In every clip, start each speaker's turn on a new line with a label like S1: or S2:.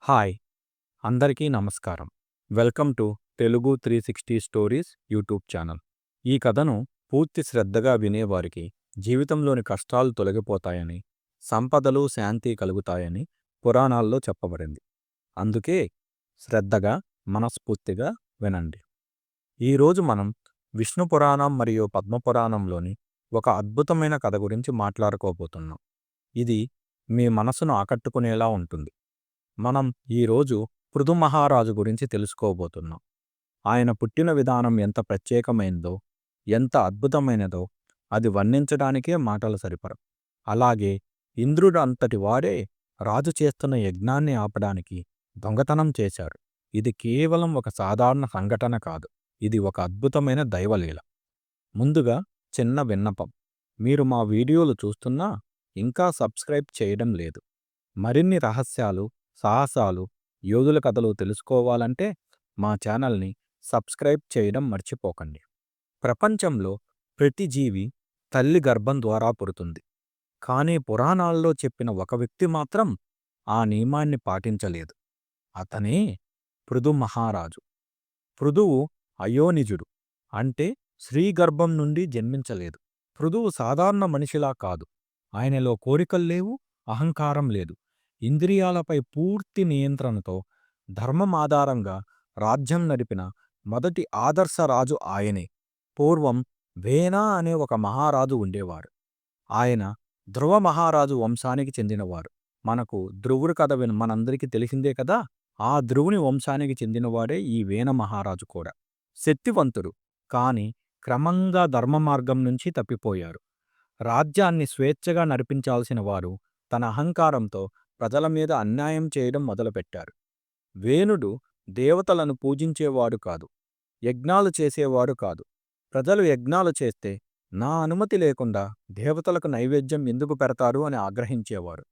S1: Hi! అందరికీ నమస్కారం. Welcome to Telugu 360 stories YouTube channel. ఈ కథను పూర్తి శ్రద్ధగా వినేవారికి జీవితంలోని కష్టాలు తొలగిపోతాయని, సంపదలు, శాంతి కలుగుతాయని పురాణాల్లో చెప్పబడింది. అందుకే శ్రద్ధగా, మనస్ఫూర్తిగా వినండి. ఈరోజు మనం విష్ణు పురాణం మరియు పద్మ పురాణంలోని ఒక అద్భుతమైన కథ గురించి మాట్లాడుకోబోతున్నాం. ఇది మీ మనసును ఆకట్టుకునేలా ఉంటుంది. మనం ఈరోజు పృథు మహారాజు గురించి తెలుసుకోబోతున్నాం. ఆయన పుట్టిన విధానం ఎంత ప్రత్యేకమైనదో, ఎంత అద్భుతమైనదో అది వర్ణించడానికే మాటలు సరిపడం. అలాగే ఇంద్రుడు అంతటి వాడే రాజు చేస్తున్న యజ్ఞాన్ని ఆపడానికి దొంగతనం చేశాడు. ఇది కేవలం ఒక సాధారణ సంఘటన కాదు. ఇది ఒక అద్భుతమైన దైవలీల. ముందుగా చిన్న విన్నపం. మీరు మా వీడియోలు చూస్తున్నా ఇంకా సబ్స్క్రైబ్ చేయడం లేదు. మరిన్ని రహస్యాలు, సాహసాలు, యోధుల కథలు తెలుసుకోవాలంటే మా ఛానల్ని సబ్స్క్రైబ్ చేయడం మర్చిపోకండి. ప్రపంచంలో ప్రతి జీవి తల్లి గర్భం ద్వారా పుడుతుంది. కానీ పురాణాల్లో చెప్పిన ఒక వ్యక్తి మాత్రం ఆ నియమాన్ని పాటించలేదు. అతనే పృథు మహారాజు. పృథువు అయోనిజుడు, అంటే స్త్రీ గర్భం నుండి జన్మించలేదు. పృథువు సాధారణ మనిషిలా కాదు. ఆయనలో కోరికల్లేవు, అహంకారం లేదు. ఇంద్రియాలపై పూర్తి నియంత్రణతో ధర్మం ఆధారంగా రాజ్యం నడిపిన మొదటి ఆదర్శ రాజు ఆయనే. పూర్వం వేన అనే ఒక మహారాజు ఉండేవాడు. ఆయన ధ్రువ మహారాజు వంశానికి చెందినవాడు. మనకు ధ్రువుడి కథ మనందరికీ తెలిసిందే కదా. ఆ ధ్రువుని వంశానికి చెందినవాడే ఈ వేన మహారాజు కూడా. శక్తివంతుడు, కాని క్రమంగా ధర్మ మార్గం నుంచి తప్పిపోయారు. రాజ్యాన్ని స్వేచ్ఛగా నడిపించాల్సిన వారు తన అహంకారంతో ప్రజల మీద అన్యాయం చేయడం మొదలుపెట్టారు. వేనుడు దేవతలను పూజించేవాడు కాదు, యజ్ఞాలు చేసేవాడు కాదు. ప్రజలు యజ్ఞాలు చేస్తే నా అనుమతి లేకుండా దేవతలకు నైవేద్యం ఎందుకు పెడతారు అని ఆగ్రహించేవారు.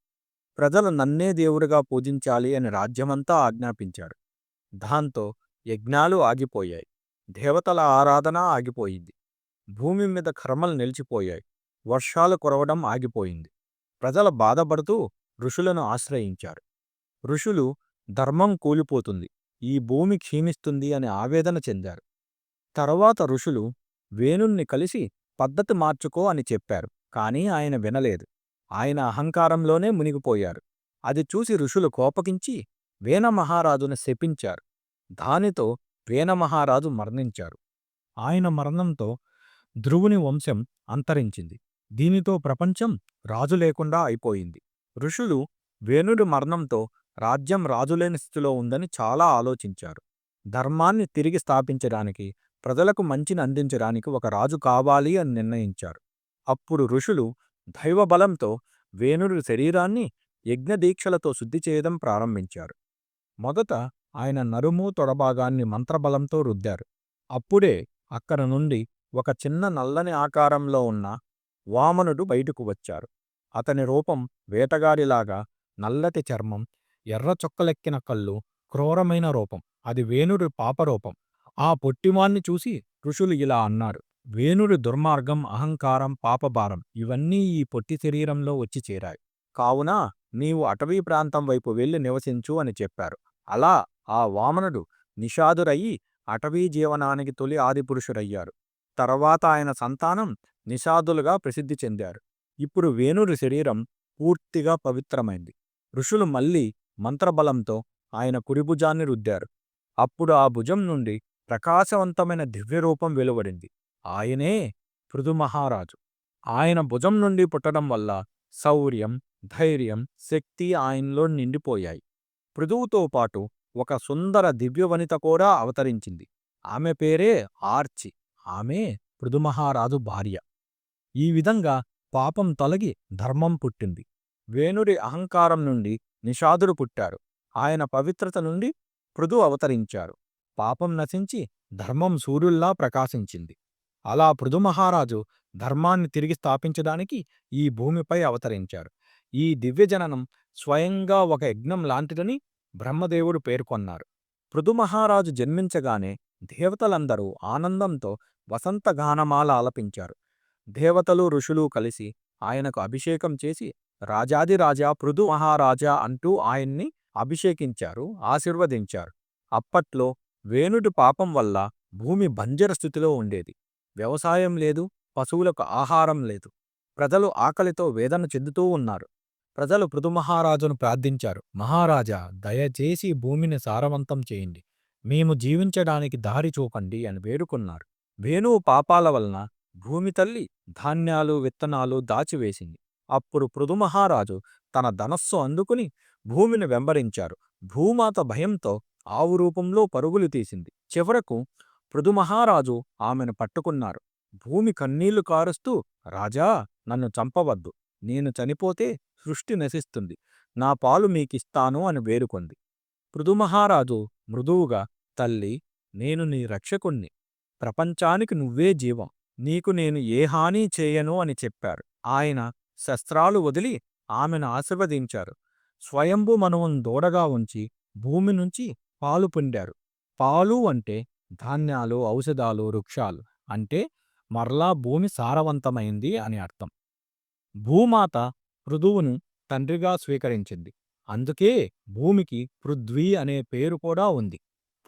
S1: ప్రజలు నన్నే దేవుడిగా పూజించాలి అని రాజ్యమంతా ఆజ్ఞాపించాడు. దాంతో యజ్ఞాలు ఆగిపోయాయి. దేవతల ఆరాధన ఆగిపోయింది. భూమి మీద కర్మలు నిలిచిపోయాయి. వర్షాలు కురవడం ఆగిపోయింది. ప్రజలు బాధపడుతూ ఋషులను ఆశ్రయించారు. ఋషులు ధర్మం కూలిపోతుంది, ఈ భూమి క్షీణిస్తుంది అని ఆవేదన చెందారు. తరువాత ఋషులు వేణుణ్ణి కలిసి పద్ధతి మార్చుకో అని చెప్పారు. కానీ ఆయన వినలేదు. ఆయన అహంకారంలోనే మునిగిపోయారు. అది చూసి ఋషులు కోపగించి వేన మహారాజును శపించారు. దానితో వేన మహారాజు మరణించారు. ఆయన మరణంతో ధ్రువుని వంశం అంతరించింది. దీనితో ప్రపంచం రాజు లేకుండా అయిపోయింది. ఋషులు వేణుడి మరణంతో రాజ్యం రాజులేని స్థితిలో ఉందని చాలా ఆలోచించారు. ధర్మాన్ని తిరిగి స్థాపించడానికి, ప్రజలకు మంచిని అందించడానికి ఒక రాజు కావాలి అని నిర్ణయించారు. అప్పుడు ఋషులు దైవబలంతో వేణుడి శరీరాన్ని యజ్ఞదీక్షలతో శుద్ధి చేయడం ప్రారంభించారు. మొదట ఆయన నరుము, తొడభాగాన్ని మంత్రబలంతో రుద్దారు. అప్పుడే అక్కడ నుండి ఒక చిన్న నల్లని ఆకారంలో ఉన్న వామనుడు బయటకు వచ్చారు. అతని రూపం వేటగాడిలాగా, నల్లటి చర్మం, ఎర్ర చొక్కలెక్కిన కళ్ళు, క్రూరమైన రూపం. అది వేణుడి పాపరూపం. ఆ పొట్టివాణ్ణి చూసి ఋషులు ఇలా అన్నారు: వేణుడి దుర్మార్గం, అహంకారం, పాపభారం ఇవన్నీ ఈ పొట్టి శరీరంలో వచ్చి చేరాయి. కావున నీవు అటవీ ప్రాంతం వైపు వెళ్లి నివసించు అని చెప్పారు. అలా ఆ వామనుడు నిషాదురయి అటవీ జీవనానికి తొలి ఆదిపురుషుడయ్యారు. తర్వాత ఆయన సంతానం నిషాదులుగా ప్రసిద్ధి చెందారు. ఇప్పుడు వేణుడి శరీరం పూర్తిగా పవిత్రమైంది. ఋషులు మళ్ళీ మంత్రబలంతో ఆయన కుడిభుజాన్ని రుద్దారు. అప్పుడు ఆ భుజం నుండి ప్రకాశవంతమైన దివ్యరూపం వెలువడింది. ఆయనే పృథు మహారాజు. ఆయన భుజం నుండి పుట్టడం వల్ల శౌర్యం, ధైర్యం, శక్తి ఆయనలో నిండిపోయాయి. పృథువుతో పాటు ఒక సుందర దివ్యవనిత కూడా అవతరించింది. ఆమె పేరే ఆర్చి. ఆమె పృథు మహారాజు భార్య. ఈ విధంగా పాపం తొలగి ధర్మం పుట్టింది. వేణుడి అహంకారం నుండి నిషాదుడు పుట్టారు. ఆయన పవిత్రత నుండి పృథు అవతరించారు. పాపం నశించి ధర్మం సూర్యుల్లా ప్రకాశించింది. అలా పృథు మహారాజు ధర్మాన్ని తిరిగి స్థాపించడానికి ఈ భూమిపై అవతరించారు. ఈ దివ్యజననం స్వయంగా ఒక యజ్ఞం లాంటిదని బ్రహ్మదేవుడు పేర్కొన్నారు. పృథు మహారాజు జన్మించగానే దేవతలందరూ ఆనందంతో వసంతగానమాల ఆలపించారు. దేవతలు, ఋషులు కలిసి ఆయనకు అభిషేకం చేసి రాజాదిరాజా పృథు మహారాజా అంటూ ఆయన్ని అభిషేకించారు, ఆశీర్వదించారు. అప్పట్లో వేణుడి పాపం వల్ల భూమి బంజర స్థితిలో ఉండేది. వ్యవసాయం లేదు, పశువులకు ఆహారం లేదు. ప్రజలు ఆకలితో వేదన చెందుతూ ఉన్నారు. ప్రజలు పృథుమహారాజును ప్రార్థించారు. మహారాజా, దయచేసి భూమిని సారవంతం చేయండి. మేము జీవించడానికి దారి చూపండి అని వేడుకున్నారు. వేణువు పాపాల వలన భూమి తల్లి ధాన్యాలు, విత్తనాలు దాచివేసింది. అప్పుడు పృథుమహారాజు తన ధనస్సు అందుకుని భూమిని వెంబడించారు. భూమాత భయంతో ఆవు రూపంలో పరుగులు తీసింది. చివరకు పృథుమహారాజు ఆమెను పట్టుకున్నారు. భూమి కన్నీళ్లు కారుస్తూ, రాజా, నన్ను చంపవద్దు. నేను చనిపోతే సృష్టి నశిస్తుంది. నా పాలు మీకిస్తాను అని వేడుకొంది. పృథుమహారాజు మృదువుగా, తల్లి, నేను నీ రక్షకుణ్ణి. ప్రపంచానికి నువ్వే జీవం. నీకు నేను ఏ హాని చేయను అని చెప్పారు. ఆయన శస్త్రాలు వదిలి ఆమెను ఆశీర్వదించారు. స్వయంభూ మనువును దూడగా ఉంచి భూమి నుంచి పాలు పిండారు. పాలు అంటే ధాన్యాలు, ఔషధాలు, వృక్షాలు. అంటే మరలా భూమి సారవంతమైంది అని అర్థం. భూమాత పృథువును తండ్రిగా స్వీకరించింది. అందుకే భూమికి పృథ్వీ అనే పేరు కూడా ఉంది.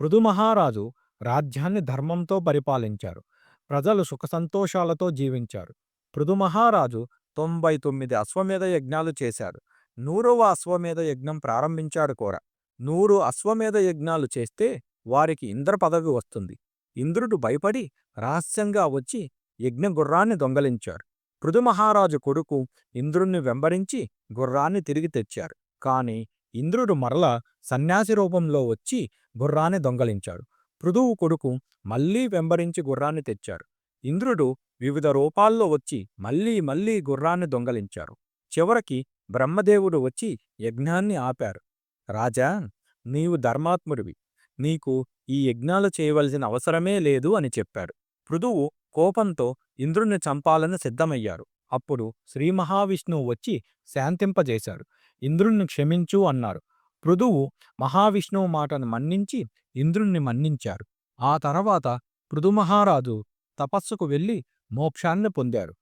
S1: పృథుమహారాజు రాజ్యాన్ని ధర్మంతో పరిపాలించారు. ప్రజలు సుఖసంతోషాలతో జీవించారు. పృథుమహారాజు 99 అశ్వమేధ యజ్ఞాలు చేశాడు. 100వ అశ్వమేధ యజ్ఞం ప్రారంభించాడు కూడా. 100 అశ్వమేధ యజ్ఞాలు చేస్తే వారికి ఇంద్ర పదవి వస్తుంది. ఇంద్రుడు భయపడి రహస్యంగా వచ్చి యజ్ఞ గుర్రాన్ని దొంగలించాడు. పృథుమహారాజు కొడుకు ఇంద్రుణ్ణి వెంబడించి గుర్రాన్ని తిరిగి తెచ్చారు. కాని ఇంద్రుడు మరల సన్యాసి రూపంలో వచ్చి గుర్రాన్ని దొంగలించాడు. పృథువు కొడుకు మళ్లీ వెంబడించి గుర్రాన్ని తెచ్చారు. ఇంద్రుడు వివిధ రూపాల్లో వచ్చి మళ్లీ గుర్రాన్ని దొంగలించారు. చివరికి బ్రహ్మదేవుడు వచ్చి యజ్ఞాన్ని ఆపారు. రాజా, నీవు ధర్మాత్ముడివి. నీకు ఈ యజ్ఞాలు చేయవలసిన అవసరమే లేదు అని చెప్పాడు. పృథువు కోపంతో ఇంద్రుణ్ణి చంపాలని సిద్ధమయ్యారు. అప్పుడు శ్రీ మహావిష్ణువు వచ్చి శాంతింపజేశారు. ఇంద్రుణ్ణి క్షమించు అన్నారు. పృథువు మహావిష్ణువు మాటను మన్నించి ఇంద్రుణ్ణి మన్నించారు. ఆ తర్వాత పృథుమహారాజు తపస్సుకు వెళ్లి మోక్షాన్ని పొందారు.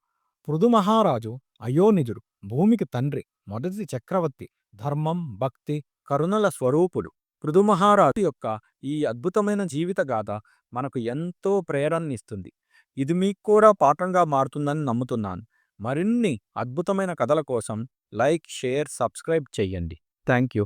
S1: పృథుమహారాజు అయోనిజుడు, భూమికి తండ్రి, మొదటి చక్రవర్తి, ధర్మం, భక్తి, కరుణల స్వరూపుడు. పృథుమహారాజు యొక్క ఈ అద్భుతమైన జీవితగాథ మనకు ఎంతో ప్రేరణనిస్తుంది. ఇది మీకు కూడా పాఠంగా మారుతుందని నమ్ముతున్నాను. మరిన్ని అద్భుతమైన కథల కోసం లైక్, షేర్, సబ్స్క్రైబ్ చెయ్యండి. Thank you.